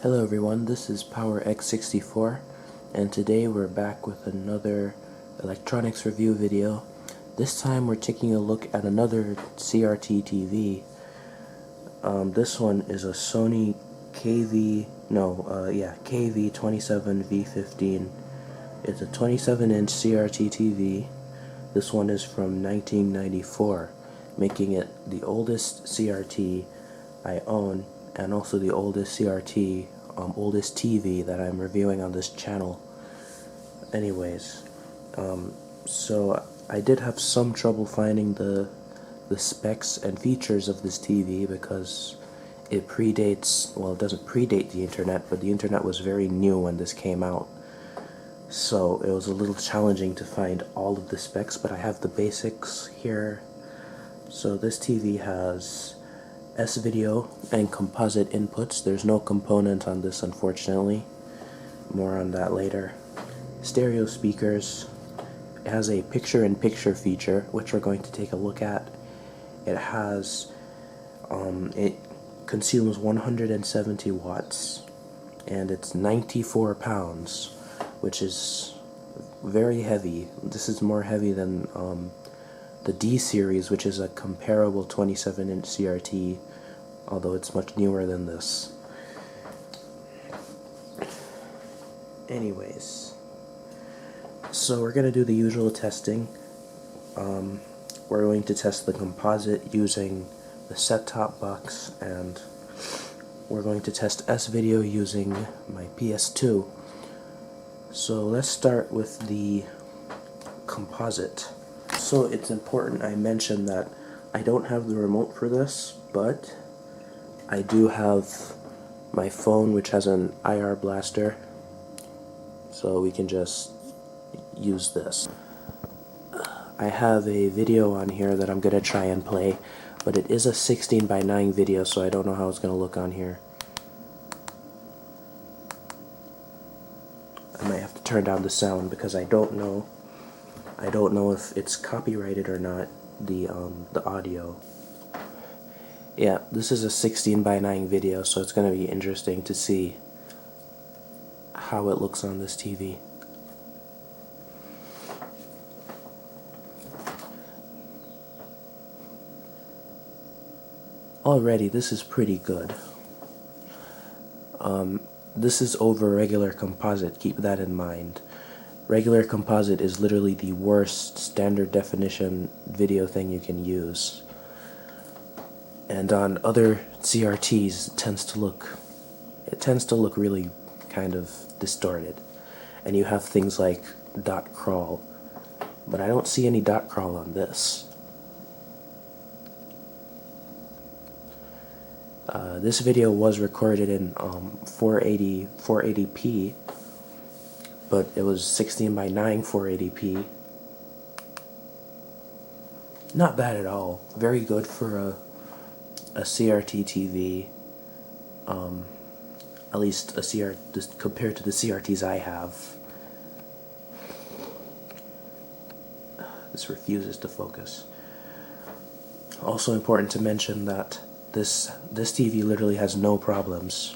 Hello everyone, this is PowerX64 and today we're back with another electronics review video. This time we're taking a look at another CRT TV. This one is a Sony KV-27V15. It's a 27-inch CRT TV. This one is from 1994, making it the oldest CRT I own, and also the oldest CRT, oldest TV that I'm reviewing on this channel. Anyways, so I did have some trouble finding the specs and features of this TV because it predates, well, it doesn't predate the internet, but the internet was very new when this came out. So it was a little challenging to find all of the specs, but I have the basics here. So this TV has S-video and composite inputs. There's no component on this, unfortunately. More on that later. Stereo speakers. It has a picture-in-picture feature, which we're going to take a look at. It has, it consumes 170 watts, and it's 94 pounds, which is very heavy. This is more heavy than the D series, which is a comparable 27-inch CRT, although it's much newer than this. Anyways, so we're going to do the usual testing. We're going to test the composite using the set-top box, and we're going to test S-video using my PS2. So let's start with the composite. So it's important I mention that I don't have the remote for this, but I do have my phone, which has an IR blaster, so we can just use this. I have a video on here that I'm going to try and play, but it is a 16:9 video, so I don't know how it's going to look on here. I might have to turn down the sound because I don't know if it's copyrighted or not, the audio. Yeah, this is a 16:9 video, so it's going to be interesting to see how it looks on this TV. Already, this is pretty good. This is over regular composite, keep that in mind. Regular composite is literally the worst standard definition video thing you can use. And on other CRTs, it tends to look really kind of distorted. And you have things like dot crawl, but I don't see any dot crawl on this. This video was recorded in 480p, but it was 16:9 480p. Not bad at all. Very good for a CRT TV. At least compared to the CRTs I have. This refuses to focus. Also important to mention that this TV literally has no problems.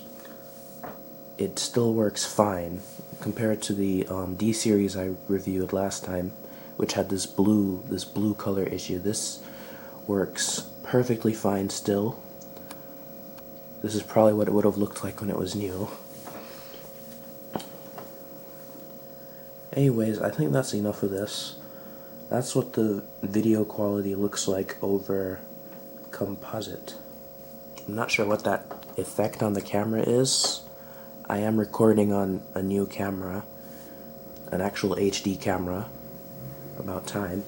It still works fine compared to the D series I reviewed last time, which had this blue color issue. This works perfectly fine still. This is probably what it would have looked like when it was new. Anyways, I think that's enough of this. That's what the video quality looks like over composite. I'm not sure what that effect on the camera is. I am recording on a new camera, an actual HD camera. About time.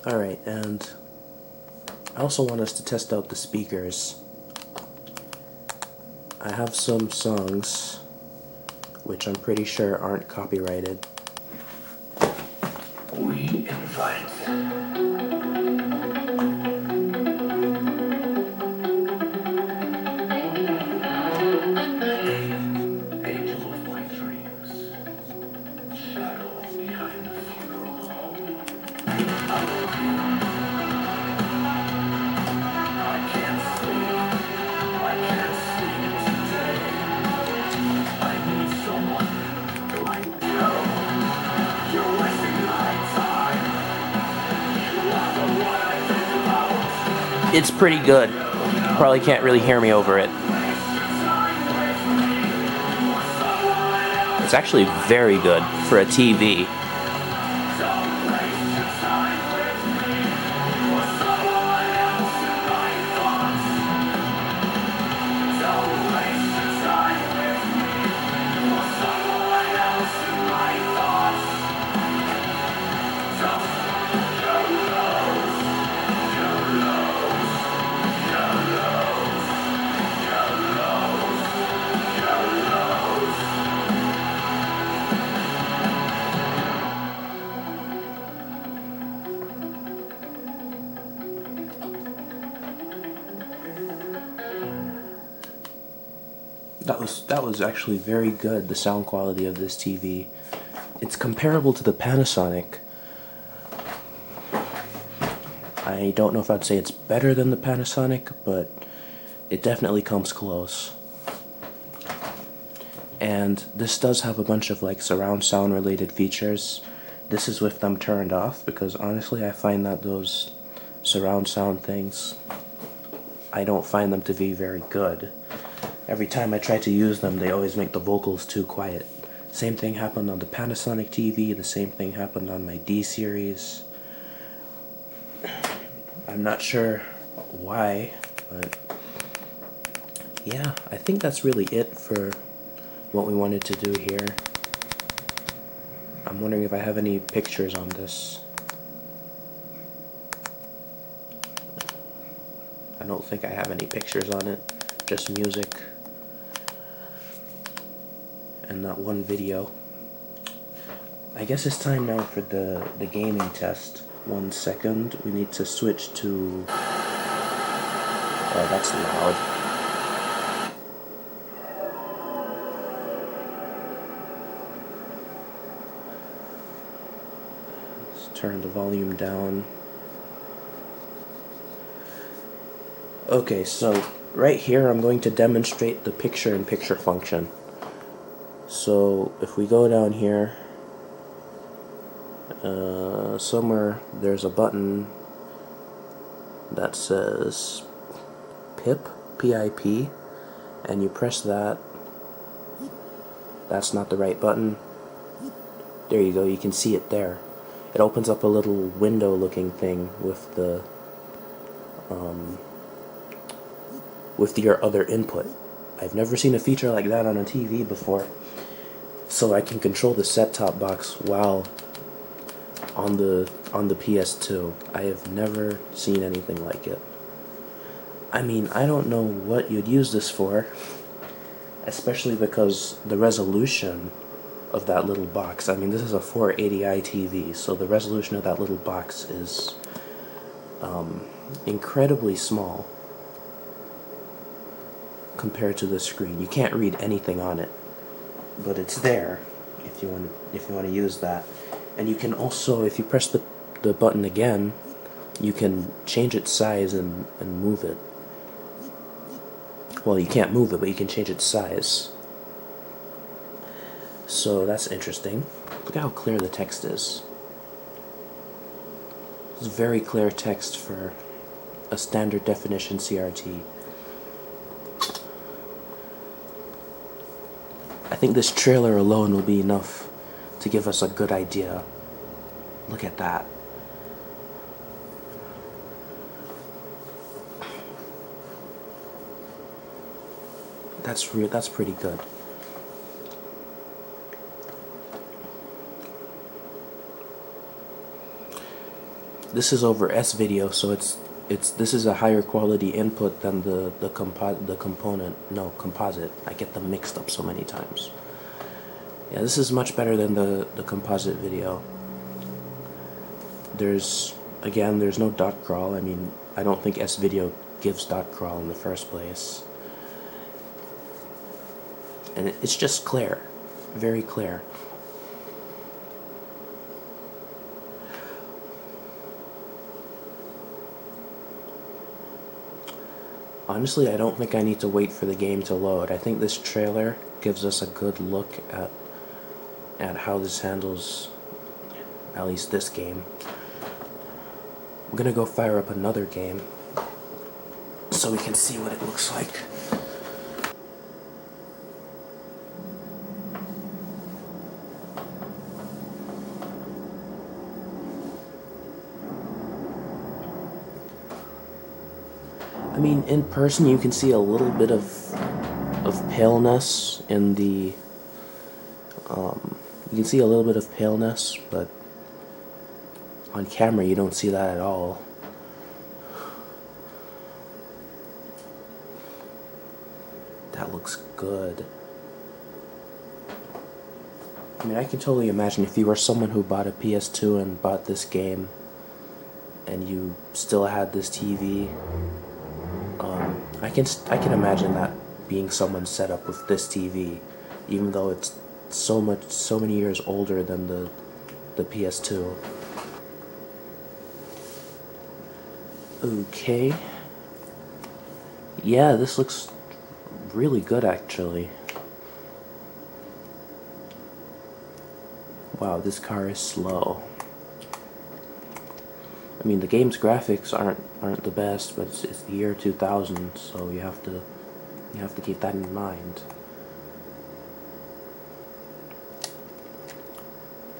Alright, and I also want us to test out the speakers. I have some songs which I'm pretty sure aren't copyrighted. We invite It's pretty good. Probably can't really hear me over it. It's actually very good for a TV. That was actually very good, the sound quality of this TV. It's comparable to the Panasonic. I don't know if I'd say it's better than the Panasonic, but it definitely comes close. And this does have a bunch of like surround sound related features. This is with them turned off, because honestly I find that those surround sound things, I don't find them to be very good. Every time I try to use them, they always make the vocals too quiet. Same thing happened on the Panasonic TV, the same thing happened on my D series. I'm not sure why, but yeah, I think that's really it for what we wanted to do here. I'm wondering if I have any pictures on this. I don't think I have any pictures on it, just music. And not one video. I guess it's time now for the gaming test. 1 second, we need to switch to... Oh, that's loud. Let's turn the volume down. Okay, so right here I'm going to demonstrate the picture-in-picture function. So if we go down here, somewhere there's a button that says PIP, P-I-P, and you press that. That's not the right button. There you go, you can see it there. It opens up a little window looking thing with the with your other input. I've never seen a feature like that on a TV before. So I can control the set-top box while on the PS2. I have never seen anything like it. I mean, I don't know what you'd use this for, especially because the resolution of that little box, I mean, this is a 480i TV, so the resolution of that little box is incredibly small compared to the screen. You can't read anything on it, but it's there if you want to use that. And you can also, if you press the button again, you can change its size and move it. Well, you can't move it, but you can change its size. So that's interesting. Look at how clear the text is. It's very clear text for a standard definition CRT. I think this trailer alone will be enough to give us a good idea. Look at that. That's pretty good. This is over S-video, so this is a higher quality input than the composite. I get them mixed up so many times. Yeah, this is much better than the composite video. There's no dot crawl. I mean, I don't think S-video gives dot crawl in the first place. And it's just clear, very clear. Honestly, I don't think I need to wait for the game to load. I think this trailer gives us a good look at how this handles at least this game. I'm gonna go fire up another game. so we can see what it looks like. I mean, in person you can see a little bit of paleness in the you can see a little bit of paleness, but on camera you don't see that at all. That looks good. I mean, I can totally imagine if you were someone who bought a PS2 and bought this game and you still had this TV, I can imagine that being someone's setup with this TV, even though it's so many years older than the PS2. Okay. Yeah, this looks really good actually. Wow, this car is slow. I mean, the game's graphics aren't the best, but it's the year 2000, so you have to keep that in mind.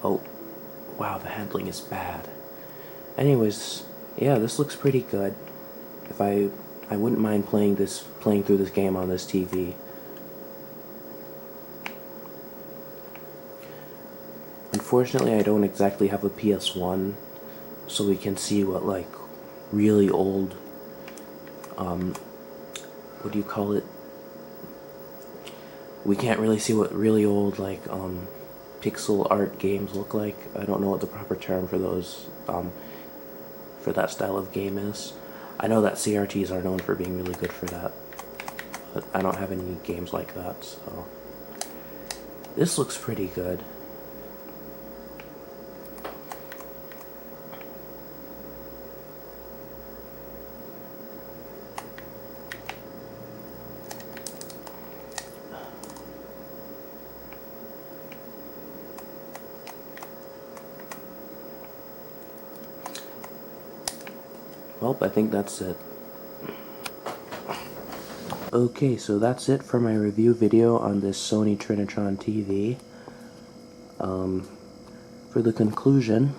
Oh, wow, the handling is bad. Anyways, yeah, this looks pretty good. If I wouldn't mind playing through this game on this TV. Unfortunately, I don't exactly have a PS1, so we can see what, like, really old, what do you call it? We can't really see what really old, like, pixel art games look like. I don't know what the proper term for those, for that style of game is. I know that CRTs are known for being really good for that, but I don't have any games like that, so this looks pretty good. Well, I think that's it. Okay, so that's it for my review video on this Sony Trinitron TV. For the conclusion,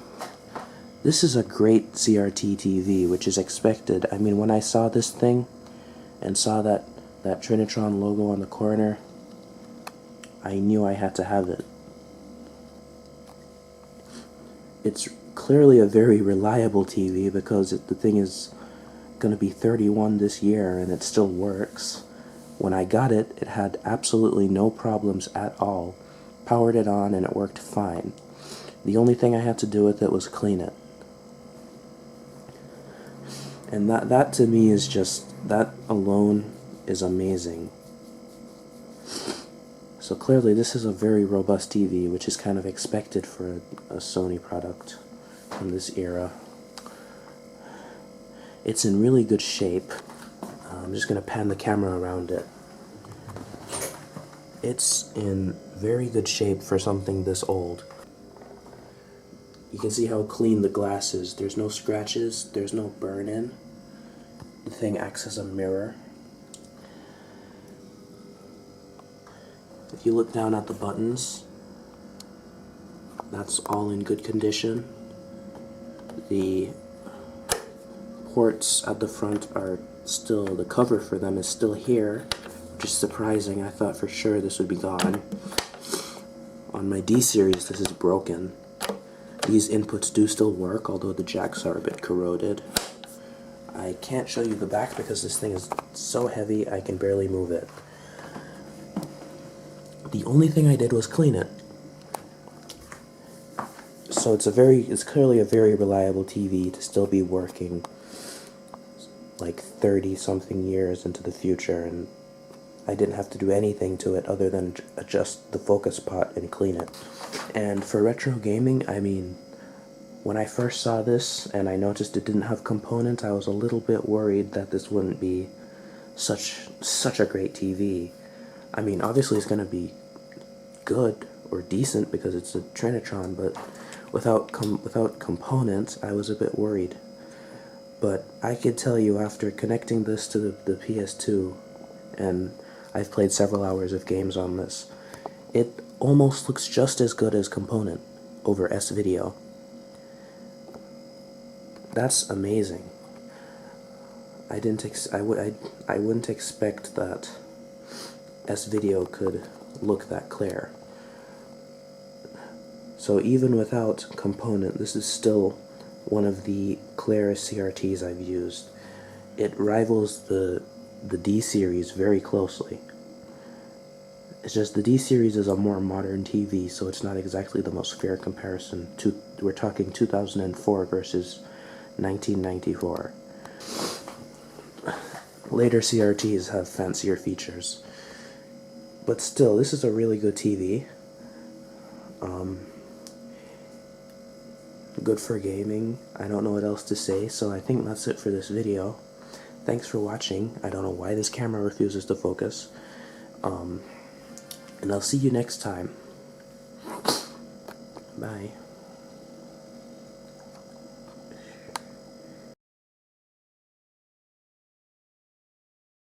this is a great CRT TV, which is expected. I mean, when I saw this thing and saw that Trinitron logo on the corner, I knew I had to have it. It's clearly a very reliable TV because the thing is going to be 31 this year and it still works. When I got it, it had absolutely no problems at all. Powered it on and it worked fine. The only thing I had to do with it was clean it. And that to me is just, that alone is amazing. So clearly this is a very robust TV, which is kind of expected for a Sony product from this era. It's in really good shape. I'm just going to pan the camera around it. It's in very good shape for something this old. You can see how clean the glass is. There's no scratches, there's no burn-in. The thing acts as a mirror. If you look down at the buttons, that's all in good condition. The ports at the front are still, the cover for them is still here, which is surprising. I thought for sure this would be gone. On my D series, this is broken. These inputs do still work, although the jacks are a bit corroded. I can't show you the back because this thing is so heavy I can barely move it. The only thing I did was clean it. So it's clearly a very reliable TV to still be working like 30 something years into the future, and I didn't have to do anything to it other than adjust the focus pot and clean it. And for retro gaming, I mean, when I first saw this and I noticed it didn't have components, I was a little bit worried that this wouldn't be such a great TV. I mean, obviously it's going to be good or decent because it's a Trinitron, but without components, I was a bit worried. But I could tell you, after connecting this to the PS2, and I've played several hours of games on this, it almost looks just as good as Component over S-Video. That's amazing. I wouldn't expect that S-Video could look that clear. So even without Component, this is still one of the clearest CRTs I've used. It rivals the D series very closely. It's just the D series is a more modern TV, so it's not exactly the most fair comparison. We're talking 2004 versus 1994. Later CRTs have fancier features. But still, this is a really good TV. Good for gaming. I don't know what else to say, so I think that's it for this video. Thanks for watching. I don't know why this camera refuses to focus. And I'll see you next time. Bye.